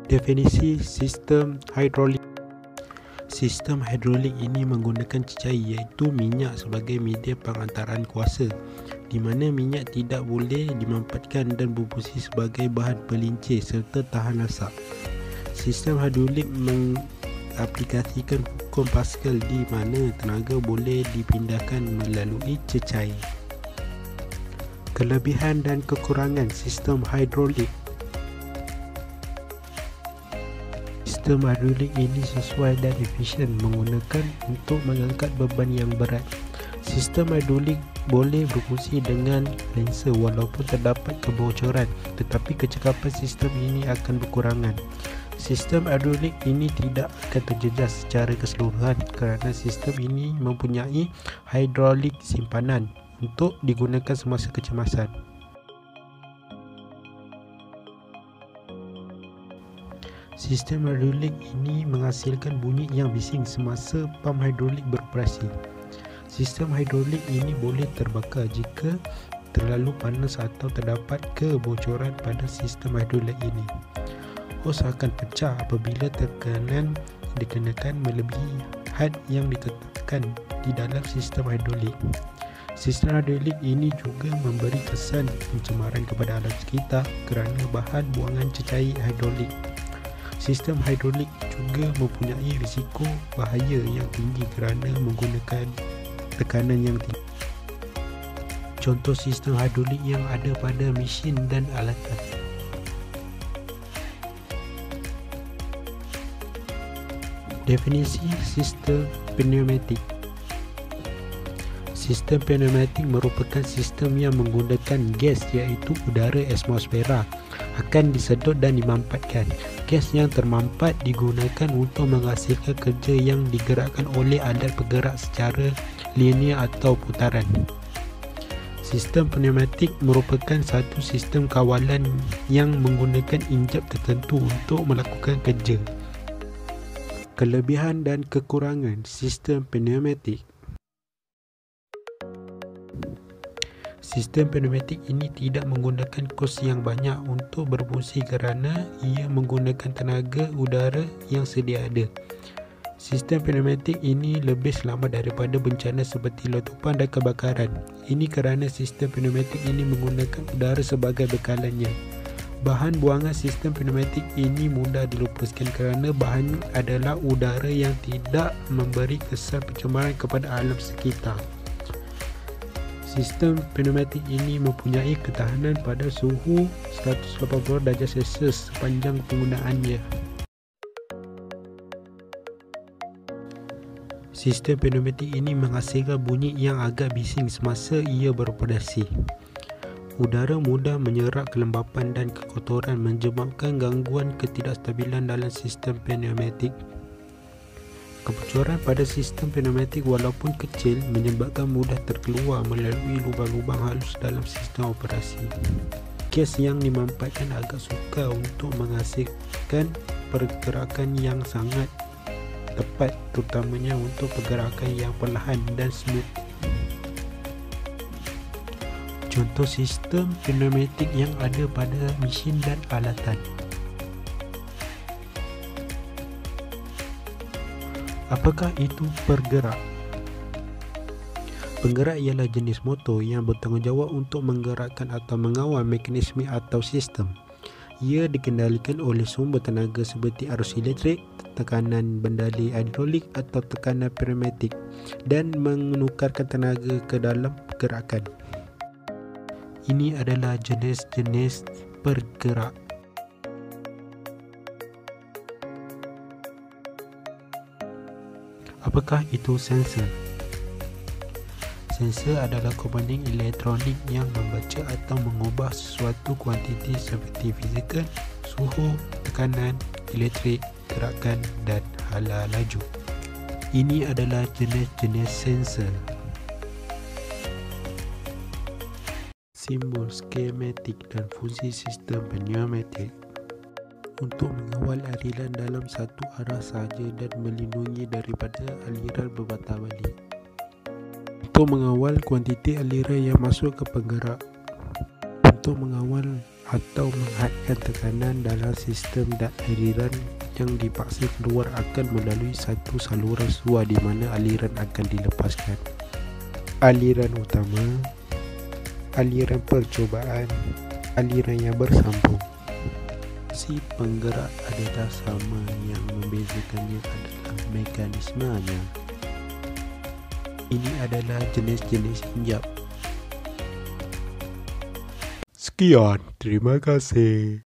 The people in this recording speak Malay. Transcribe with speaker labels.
Speaker 1: Definisi sistem hidrolik. Sistem hidrolik ini menggunakan cecair iaitu minyak sebagai media pengantaran kuasa, di mana minyak tidak boleh dimanfaatkan dan berfungsi sebagai bahan pelincir serta tahan asap. Sistem hidrolik mengaplikasikan hukum Pascal di mana tenaga boleh dipindahkan melalui cecair. Kelebihan dan kekurangan sistem hidrolik. Sistem hidrolik ini sesuai dan efisien menggunakan untuk mengangkat beban yang berat. Sistem hidrolik boleh berfungsi dengan lensa walaupun terdapat kebocoran, tetapi kecekapan sistem ini akan berkurangan. Sistem hidrolik ini tidak akan terjejas secara keseluruhan kerana sistem ini mempunyai hidrolik simpanan untuk digunakan semasa kecemasan. Sistem hidrolik ini menghasilkan bunyi yang bising semasa pam hidrolik beroperasi. Sistem hidrolik ini boleh terbakar jika terlalu panas atau terdapat kebocoran pada sistem hidrolik ini. Hos akan pecah apabila tekanan dikenakan melebihi had yang ditetapkan di dalam sistem hidrolik. Sistem hidrolik ini juga memberi kesan pencemaran kepada alam sekitar kerana bahan buangan cecair hidrolik. Sistem hidrolik juga mempunyai risiko bahaya yang tinggi kerana menggunakan tekanan yang tinggi. Contoh sistem hidrolik yang ada pada mesin dan alatan. Definisi sistem pneumatik. Sistem pneumatik merupakan sistem yang menggunakan gas iaitu udara atmosfera akan disedot dan dimampatkan. Gas yang termampat digunakan untuk menghasilkan kerja yang digerakkan oleh alat penggerak secara linear atau putaran. Sistem pneumatik merupakan satu sistem kawalan yang menggunakan injap tertentu untuk melakukan kerja. Kelebihan dan kekurangan sistem pneumatik. Sistem pneumatik ini tidak menggunakan kos yang banyak untuk berfungsi kerana ia menggunakan tenaga udara yang sedia ada. Sistem pneumatik ini lebih selamat daripada bencana seperti letupan dan kebakaran. Ini kerana sistem pneumatik ini menggunakan udara sebagai bekalannya. Bahan buangan sistem pneumatik ini mudah dilupuskan kerana bahannya adalah udara yang tidak memberi kesan pencemaran kepada alam sekitar. Sistem pneumatik ini mempunyai ketahanan pada suhu 180 darjah Celsius sepanjang penggunaannya. Sistem pneumatik ini menghasilkan bunyi yang agak bising semasa ia beroperasi. Udara mudah menyerap kelembapan dan kekotoran menyebabkan gangguan ketidakstabilan dalam sistem pneumatik. Kebocoran pada sistem pneumatik walaupun kecil menyebabkan mudah terkeluar melalui lubang-lubang halus dalam sistem operasi. Gas yang dimampatkan agak sukar untuk menghasilkan pergerakan yang sangat tepat, terutamanya untuk pergerakan yang perlahan dan smooth. Contoh sistem pneumatik yang ada pada mesin dan alatan. Apakah itu pergerak? Penggerak ialah jenis motor yang bertanggungjawab untuk menggerakkan atau mengawal mekanisme atau sistem. Ia dikendalikan oleh sumber tenaga seperti arus elektrik, tekanan bendali hidrolik atau tekanan pneumatik dan menukarkan tenaga ke dalam pergerakan. Ini adalah jenis-jenis pergerak. Apakah itu sensor? Sensor adalah komponen elektronik yang membaca atau mengubah sesuatu kuantiti seperti fizikal, suhu, tekanan, elektrik, gerakan dan hala laju. Ini adalah jenis-jenis sensor. Simbol skematik dan fungsi sistem pneumatik. Untuk mengawal aliran dalam satu arah sahaja dan melindungi daripada aliran berbatang balik. Untuk mengawal kuantiti aliran yang masuk ke penggerak. untuk mengawal atau menghadkan tekanan dalam sistem aliran yang dipaksa keluar akan melalui satu saluran suar di mana aliran akan dilepaskan. Aliran utama, aliran percobaan, aliran yang bersambung. Si penggerak adalah sama, yang membezakannya adalah mekanismenya. Ini adalah jenis-jenis hinjap. Sekian, terima kasih.